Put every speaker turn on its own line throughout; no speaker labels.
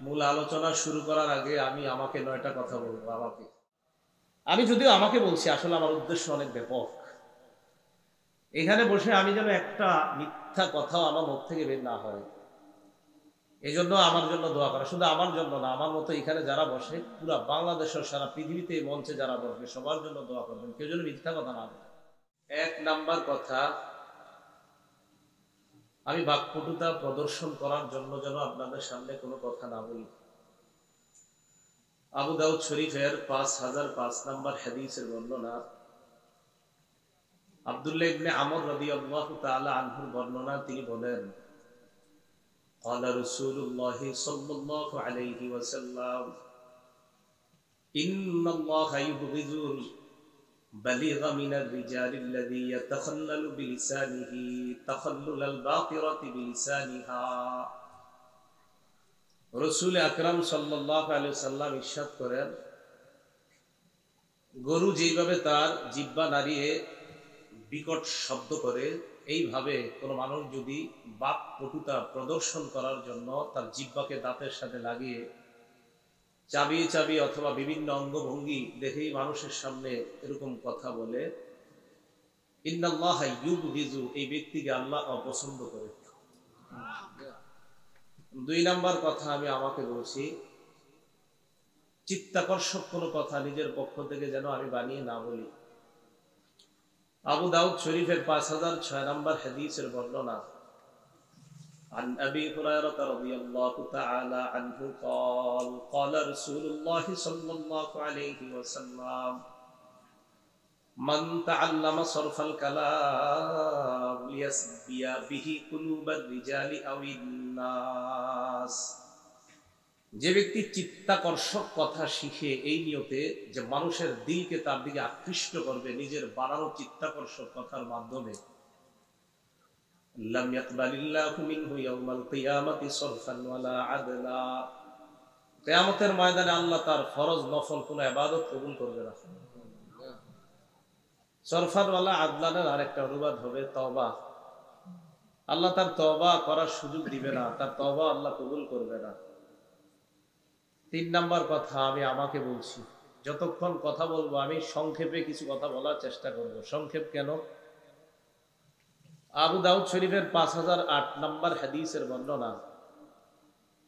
মূল আলোচনা শুরু করার আগে আমি আমাকে 9টা কথা বলবো। আমি যদিও আমাকে বলছি, আসলে আমার উদ্দেশ্য অনেক ব্যাপক। এখানে বসে আমি যেন একটা মিথ্যা কথাও আমার মুখ থেকে বের না হয়, এই জন্য আমার জন্য দোয়া করা। শুধু আমার জন্য না, আমার মতো এখানে যারা বসে পুরো বাংলাদেশের সারা পৃথিবীতে এই মঞ্চে যারা বসবে সবার জন্য দোয়া করবেন, কেউ যেন মিথ্যা কথা না বলে। 1 নাম্বার কথা, আমি বাকপটুতা প্রদর্শন করার জন্য যেন আপনাদের সামনে কোনো কথা না বলি। আবু দাউদ শরীফের 5005 নম্বর হাদিসের বর্ণনা, আব্দুল্লাহ ইবনে আমর রাদিয়াল্লাহু তাআলা আনহুর বর্ণনা, তিনি বলেন, قال رسول الله صلى الله عليه وسلم إن الله يبغض البليغ من الرجال الذي يتخلل بلسانه تخلل الباقرة بلسانها। রাসূল আকরাম সাল্লাল্লাহু আলাইহি ওয়াসাল্লাম ইরশাদ করেন, গরু যেইভাবে তার জিহ্বা নাড়িয়ে বিকট শব্দ করে, এইভাবে কোনো মানুষ যদি বাকপটুতা প্রদর্শন করার জন্য তার জিহ্বাকে দাঁতের সাথে লাগিয়ে চাবিয়ে চাবিয়ে অথবা বিভিন্ন অঙ্গভঙ্গি দেখেই মানুষের সামনে এরকম কথা বলে, ইন্নাল্লাহা ইউবগিজু, এই ব্যক্তিকে আল্লাহ অপছন্দ করে। 2 নাম্বার কথা আমি আমাকে বলছি, চিত্তাকর্ষক কোনো কথা নিজের পক্ষ থেকে যেন আমি বানিয়ে না বলি। আবু দাউদ শরীফের 5006 নম্বর হাদিসের বর্ণনা, عن أبي هريرة رضي الله تعالى عنه قال قال رسول الله صلى الله عليه وسلم من تعلم صرف الكلام ليسبي به قلوب الرجال أو الناس। যে ব্যক্তি চিত্তাকর্ষক কথা শিখে এই নিয়তে যে মানুষের দিলকে তার দিকে আকৃষ্ট করবে নিজের বানানো চিত্তাকর্ষক কথার মাধ্যমে, লাম ইয়াকবালিল্লাহু মিনহু ইয়াউমাল কিয়ামাতি সরফান ওয়ালা আদলা, কিয়ামতের ময়দানে আল্লাহ তার ফরজ নফল কোনো ইবাদত কবুল করবে না। সরফান ওয়ালা আদলানের আরেকটা অনুবাদ হবে তওবা। আল্লাহ তার তওবা করার সুযোগ দিবে না, তার তওবা আল্লাহ কবুল করবে না। 3 নাম্বার কথা আমি আমাকে বলছি, যতক্ষণ কথা বলবো আমি সংক্ষেপে কিছু কথা বলার চেষ্টা করব। সংক্ষেপ কেন? আবু দাউদ শরীফের 5008 নম্বর হাদিসের বর্ণনা,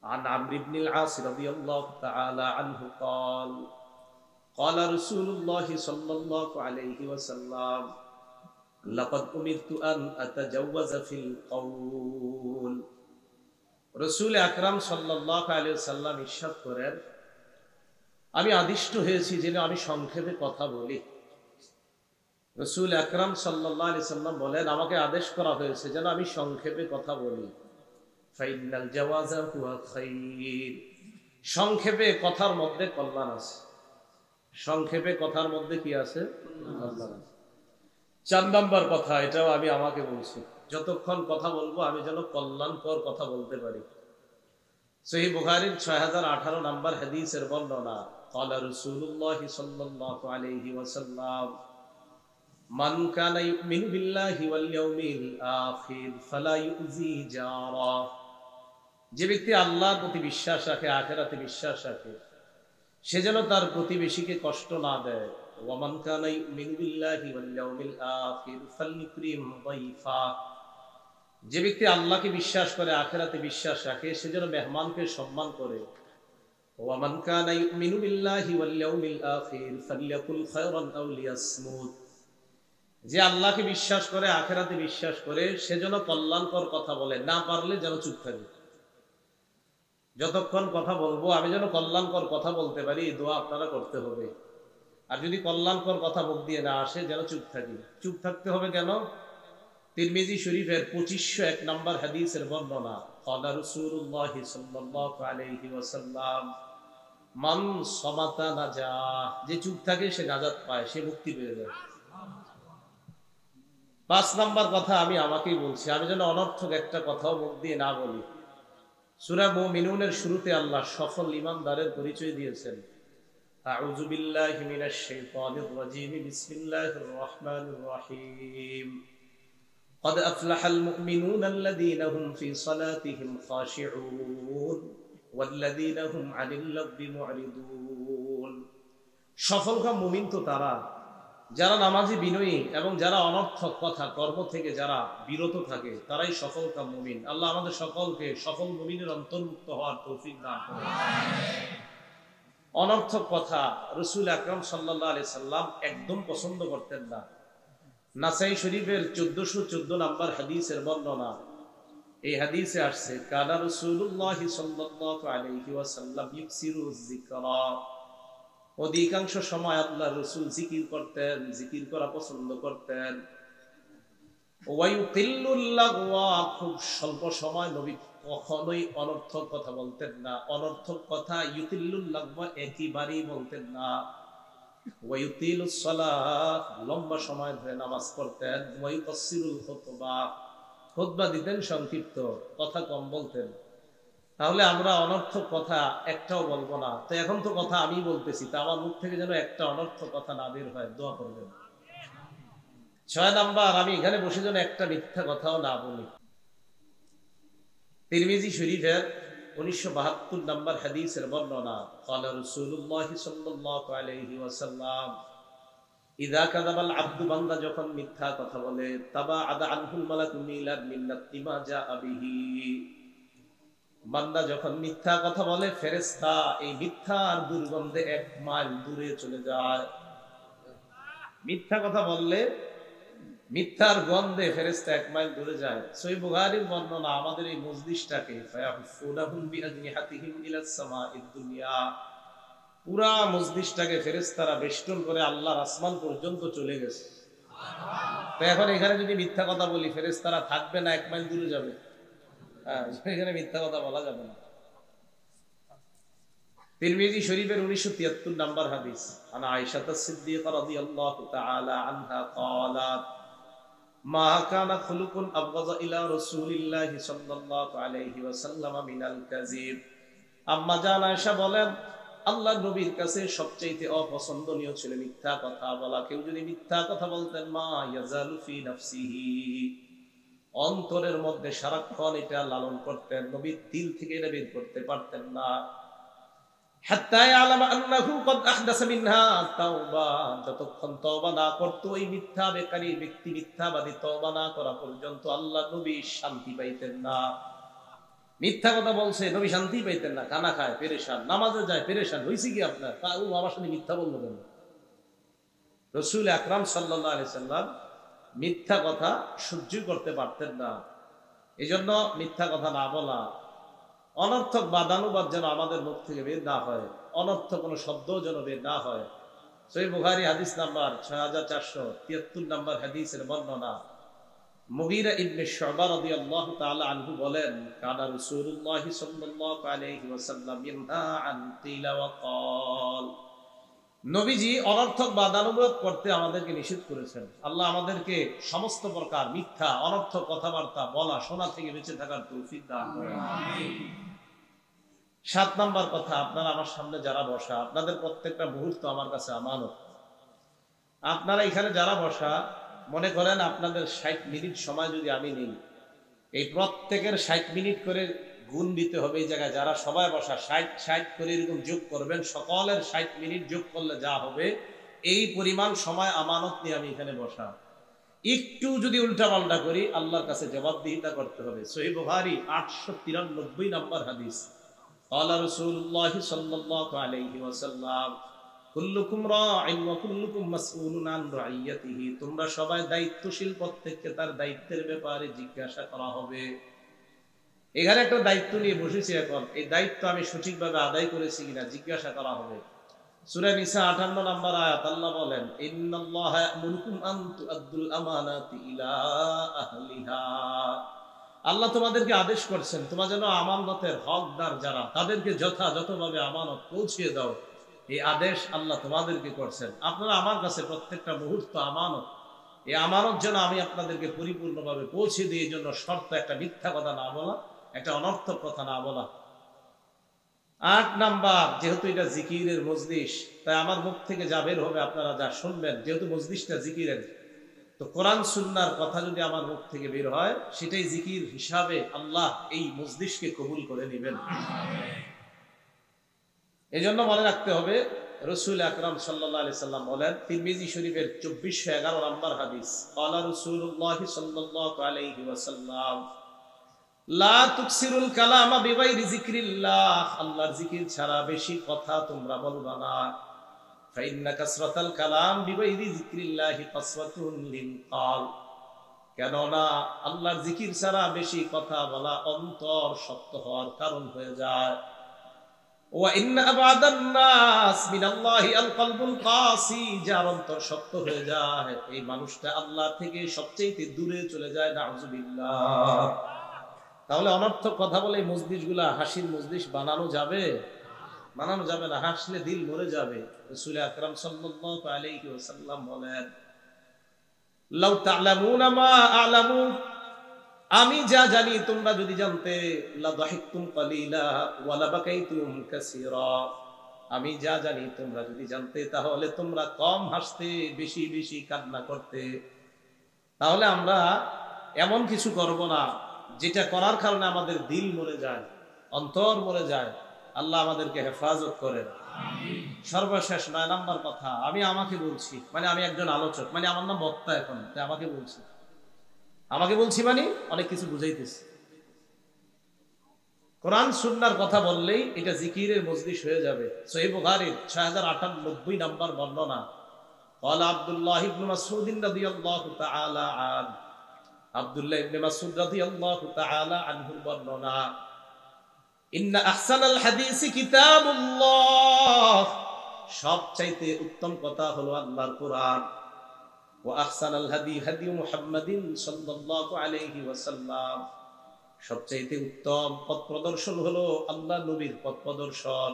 عن عمرو بن العاص رضي الله تعالى عنه قال قال رسول الله صلى الله عليه وسلم لقد أمرت أن أتجوز في القول। রাসূল আকরাম সাল্লাল্লাহু আলাইহি ওয়াসাল্লাম ইরশাদ করেন, আমি আদিষ্ট হয়েছি যেন আমি সংক্ষেপে কথা বলি। রাসূল আকরাম সাল্লাল্লাহু আলাইহি ওয়াসাল্লাম বলেন, আমাকে আদেশ করা হয়েছে যেন আমি সংক্ষেপে কথা বলি। ফাইনাল জাওয়াজা হুয়া খাইর, সংক্ষেপে কথার মধ্যে কল্যাণ আছে। সংক্ষেপে কথার মধ্যে কি আছে? কল্যাণ আছে। 4 নাম্বার কথা, এটাও আমি আমাকে বলছি, যতক্ষণ কথা বলবো আমি যেন কল্যাণকর কথা বলতে পারি। সহিহ বুখারীর 6018 নম্বর হাদিসের বর্ণনা, قال رسول الله صلى الله عليه وسلم من كان يؤمن بالله واليوم الآخر فلا يؤذي جاره। যে ব্যক্তি আল্লাহর প্রতি বিশ্বাস রাখে, আখিরাতে বিশ্বাস রাখে, সে যেন তার প্রতিবেশীকে কষ্ট না দেয়। ومن كان يؤمن بالله واليوم الآخر فليكرم ضيفه। যে ব্যক্তি আল্লাহকে বিশ্বাস করে, আখিরাতে বিশ্বাস রাখে, সে যেন মেহমানকে সম্মান করে। ومن كان يؤمن بالله واليوم الآخر فليقل خيرا أو ليصمت। যে আল্লাহকে বিশ্বাস করে, আখিরাতে বিশ্বাস করে, সে যেন কল্যাণকর কথা বলে, না পারলে যেন চুপ থাকে। যতক্ষণ কথা বলবো আমি যেন কল্যাণকর কথা বলতে পারি, এই দোয়া আপনারা করতে হবে। আর যদি কল্যাণকর কথা মুখ দিয়ে না আসে, যেন চুপ থাকি। চুপ থাকতে হবে কেন? তিরমিজি শরীফের 2501 নম্বর হাদিসের বর্ণনা, قال رسول الله صلى الله عليه وسلم মান সামাতা নাজা, যে চুপ থাকে সে নাজাত পায়, সে মুক্তি পেয়ে যায়। 5 নাম্বার কথা আমি আমাকেই বলছি, আমি যেন অনর্থক একটা কথাও মুখ দিয়ে না বলি। সূরা মুমিনুনের শুরুতে আল্লাহ সফল ঈমানদারের পরিচয় দিয়েছেন, আউযু বিল্লাহি মিনাশ শাইতানির রাজীম, বিসমিল্লাহির রহমানির রহিম, قد أفلح المؤمنون الذين هم في صلاتهم خاشعون ওয়াল্লাযীনা হুম আনিল লাগবি মু'রিদুন। সফলকাম মুমিন তো তারা যারা নামাজি, বিনয়ী এবং যারা অনর্থক কথা কর্ম থেকে যারা বিরত থাকে, তারাই সফলকাম মুমিন। আল্লাহ আমাদের সকলকে সফল মুমিনের অন্তর্ভুক্ত হওয়ার তৌফিক দান করুন। অনর্থক কথা রাসূল আকরাম সাল্লাল্লাহু আলাইহি সাল্লাম একদম পছন্দ করতেন না। নাসাই শরীফের 1414 নম্বর হাদিসের বর্ণনা, এই হাদিসে আসছে কানা রাসূলুল্লাহ সাল্লাল্লাহু আলাইহি ওয়াসাল্লাম ইউকসিরু যিকরা, অধিকাংশ সময় আল্লাহর রাসূল জিকির করতেন, জিকির করা পছন্দ করতেন। ওয়া ইউকিল্লুল লাগওয়া, খুব স্বল্প সময় নবী কখনোই অনর্থক কথা বলতেন না। অনর্থক কথা ইউকিল্লুল লাগওয়া একেবারেই বলতেন না। ওয়া ইউতিলুস সালাত, লম্বা সময় ধরে নামাজ পড়তেন। ওয়া ইউকাসসিরুল খুতবা, খুতবা দিতেন সংক্ষিপ্ত, কথা কম বলতেন। তাহলে আমরা অনর্থক কথা একটাও বলবো না। তো এখন তো কথা আমি বলতেছি, তা আমার মুখ থেকে যেন একটা অনর্থক কথা না বের হয়, দোয়া করবেন। 6 নাম্বার, আমি এখানে বসে যেন একটা মিথ্যা কথাও না বলি। তিরমিজি শরীফের 1972 নম্বর হাদিসের বর্ণনা, ক্বালা রাসূলুল্লাহ সাল্লাল্লাহু আলাইহি ওয়াসাল্লাম ইযা কাযাবাল আবদু, বান্দা যখন মিথ্যা কথা বলে, তাবাআদা আনহুল মালাকু মিলাদ মিন্নাতি মা জাআ বিহি, বান্দা যখন মিথ্যা কথা বলে ফেরেশতা এই মিথ্যার দুর্গন্ধে 1 মাইল দূরে চলে যায়। মিথ্যা কথা বললে মিথ্যার গন্ধে ফেরেশতা 1 মাইল দূরে যায়। সহিহ বুখারীর বর্ণনা, আমাদের এই মজলিসটাকে ফায়াহুফুনাহুম বিআজনিহাতিহিম ইলাস সামাঈদ দুনিয়া, পুরা মজলিসটাকে ফেরেশতারা বেষ্টন করে আল্লাহর আসমান পর্যন্ত চলে গেছে। তো এখন এখানে যদি মিথ্যা কথা বলি, ফেরেশতারা থাকবে না, 1 মাইল দূরে যাবে? হ্যাঁ, এখানে মিথ্যা কথা বলা যাবে না। তিরমিজি শরীফের 1973 নম্বর হাদিস, আনা আয়েশা সিদ্দিকা রাদিয়াল্লাহু তাআলা আনহা ক্বালাত মা কানা খুলুকুন আবগাযা ইলা রাসূলিল্লাহি সাল্লাল্লাহু আলাইহি ওয়াসাল্লাম মিনাল কাযিব। আম্মা জান আয়েশা বলেন, আল্লাহর নবীর কাছে সবচেয়ে অপছন্দনীয় ছিল মিথ্যা কথা বলা। কেউ যদি মিথ্যা কথা বলতেন, মা ইয়াজালু ফি নাফসিহি, অন্তরের মধ্যে সারাক্ষণ এটা লালন করতেন, নবীর দিল থেকে এটা বের করতে পারতেন না। হাত্তা ইয়ালামা আন্নাহু ক্বাদ আহদাসা মিনহা তাওবা, যতক্ষণ তওবা না করত ওই মিথ্যা বেকারী ব্যক্তি, মিথ্যাবাদী তওবা না করা পর্যন্ত আল্লাহর নবী শান্তি পাইতেন না। মিথ্যা কথা বলছে, নবী শান্তি পাইতেন না, খানা খায় পেরেশান, নামাজে যায় পেরেশান, হইছে কি আপনার? ও আমার সাথে মিথ্যা বললো কেন? রাসূল আকরাম সাল্লাল্লাহু আলাইহি সাল্লাম মিথ্যা কথা সহ্য করতে পারতেন না। এজন্য মিথ্যা কথা না বলা, অনর্থক বাদানুবাদ যেন আমাদের মুখ থেকে বের না হয়, অনর্থক কোনো শব্দ যেন বের না হয়। সহিহ বুখারী হাদিস নাম্বার 6473 নম্বর হাদিসের বর্ণনা, মুগীরা ইবনে শুবা রাদিয়াল্লাহু তাআলা আনহু বলেন, কানা রাসূলুল্লাহ সাল্লাল্লাহু আলাইহি ওয়াসাল্লাম ইয়ানহা আন কিলা ওয়া ক্বাল, নবীজি অনর্থক বাদানুবাদ করতে আমাদেরকে নিষেধ করেছেন। আল্লাহ আমাদেরকে সমস্ত প্রকার মিথ্যা অনর্থক কথাবার্তা বলা শোনা থেকে বেঁচে থাকার তৌফিক দান করেন। আমিন। 7 নাম্বার কথা, আপনারা আমার সামনে যারা বসা, আপনাদের প্রত্যেকটা মুহূর্ত আমার কাছে আমানত। আপনারা এখানে যারা বসা, মনে করেন আপনাদের 60 মিনিট সময় যদি আমি নিই, এই প্রত্যেকের 60 মিনিট করে গুণ দিতে হবে। এই জায়গায় যারা সবাই বসা 60 করে এরকম যোগ করবেন, সকলের 60 মিনিট যোগ করলে যা হবে এই পরিমাণ সময় আমানত নিয়ে আমি এখানে বসা। একটু যদি উল্টাপাল্টা করি আল্লাহর কাছে জবাবদিহিতা করতে হবে। সহিহ বুখারী 893 নম্বর হাদিস, ক্বালা রাসূলুল্লাহ সাল্লাল্লাহু আলাইহি ওয়াসাল্লাম কুল্লুকুম রা'ইন ওয়া কুল্লুকুম মাসউলুন আন রা'ইয়াতিহি, তোমরা সবাই দায়িত্বশীল, প্রত্যেককে তার দায়িত্বের ব্যাপারে জিজ্ঞাসা করা হবে। এখানে একটা দায়িত্ব নিয়ে বসেছি, এখন এই দায়িত্ব আমি সঠিকভাবে আদায় করেছি কিনা জিজ্ঞাসা করা হবে। সূরা নিসা 58 নম্বর আয়াত, আল্লাহ বলেন, ইন্নাল্লাহা ইয়া'মুরুকুম আন তু'আদ্দুল আমানাতি ইলা আহলিহা, আল্লাহ তোমাদেরকে আদেশ করছেন তোমরা যেন আমানতের হকদার যারা, তাদেরকে যথাযথভাবে আমানত পৌঁছিয়ে দাও। এই আদেশ আল্লাহ তোমাদেরকে করছেন। আপনারা আমার কাছে প্রত্যেকটা মুহূর্ত আমানত, এই আমানত যেন আমি আপনাদেরকে পরিপূর্ণভাবে পৌঁছে দিই। এই জন্য শর্ত একটা মিথ্যা কথা না বলা, একটা অনর্থক কথা না বলা। 8 নাম্বার, যেহেতু এটা জিকিরের মজলিস, তাই আমার মুখ থেকে যা বের হবে আপনারা যা শুনবেন, যেহেতু মজলিসটা জিকিরের, তো কোরআন সুন্নাহর কথা যদি আমার মুখ থেকে বের হয় সেটাই জিকির হিসাবে আল্লাহ এই মজলিসকে কবুল করে নেবেন। এজন্য মনে রাখতে হবে, রাসূল আকরাম সাল্লাল্লাহু আলাইহি সাল্লাম বলেন, তিরমিজি শরীফের 2411 নম্বর হাদিস, ক্বালা রাসূলুল্লাহ সাল্লাল্লাহু আলাইহি ওয়াসাল্লাম, লা তুকসিরুল কালামা বিগাইরি যিকরিল্লাহ, আল্লাহর জিকির ছাড়া বেশি কথা তোমরা বলবা না। ফাইন্না কাসরাতাল কালাম বিগাইরি যিকরিল্লাহি কাসরাতুন লিল কলব, কেননা আল্লাহর জিকির ছাড়া বেশি কথা বলা অন্তর শক্ত হওয়ার কারণ হয়ে যায়। ওয়া ইন্না আবাদান নাস মিনাল্লাহি আল কলবুল কাসি, যার অন্তর শক্ত হয়ে যায় এই মানুষটা আল্লাহ থেকে সবচেয়ে দূরে চলে যায়। নাউযুবিল্লাহ। তাহলে অনর্থক কথা বলে এই মজলিসগুলা হাসির মজলিস বানানো যাবে? বানানো যাবে না, হাসলে দিল মরে যাবে। রাসূল আকরাম সাল্লাল্লাহু আলাইহি ওয়াসাল্লাম বলেন, লাউ তা'লামুনা মা আ'লামু, আমি যা জানি তোমরা যদি জানতে, লা দাহিকতুম কালিলা ওয়া লা বাকাইতুম কাসীরা, আমি যা জানি তোমরা যদি জানতে তাহলে তোমরা কম হাসতে, বেশি বেশি কান্না করতে। তাহলে আমরা এমন কিছু করব না যেটা করার কারণে আমাদের দিল মরে যায়, অন্তর মরে যায়। আল্লাহ আমাদেরকে হেফাজত করেন। সর্বশেষ 9 নাম্বার কথা আমি আমাকে বলছি, মানে আমি একজন আলোচক, মানে আমার নাম বক্তা এখন, তাই আমাকে বলছি মানে অনেক কিছু বুঝাইতেছি। কোরআন সুন্নাহর কথা বললেই এটা জিকিরের মজলিস হয়ে যাবে। সহিহ বুখারীর 6098 নম্বর বর্ণনা, قال আব্দুল্লাহ ইবনে মাসউদ রাদিয়াল্লাহু তাআলা আন, আব্দুল্লাহ ইবনে মাসউদ রাদিয়াল্লাহু তাআলা আনহু বর্ণনা, ইন্না আহসানাল হাদিসি কিতাবুল্লাহ, সবচাইতে উত্তম কথা হলো আল্লাহর কোরআন। ওয়া আহসানাল হাদি হাদি মুহাম্মাদিন সাল্লাল্লাহু আলাইহি ওয়াসাল্লাম, সবচাইতে উত্তম পথ প্রদর্শন হলো আল্লাহ নবীর পথ প্রদর্শন।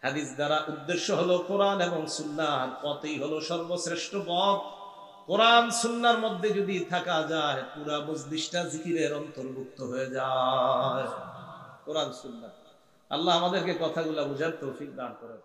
হাদিস দ্বারা উদ্দেশ্য হলো কোরআন এবং সুন্নাহর পথই হলো সর্বশ্রেষ্ঠ পথ। কোরআন সুন্নাহর মধ্যে যদি থাকা যায় পুরা মজলিসটা জিকিরের অন্তর্ভুক্ত হয়ে যায়। কোরআন সুন্নাহ। আল্লাহ আমাদেরকে কথাগুলো বুঝার তৌফিক দান করেন।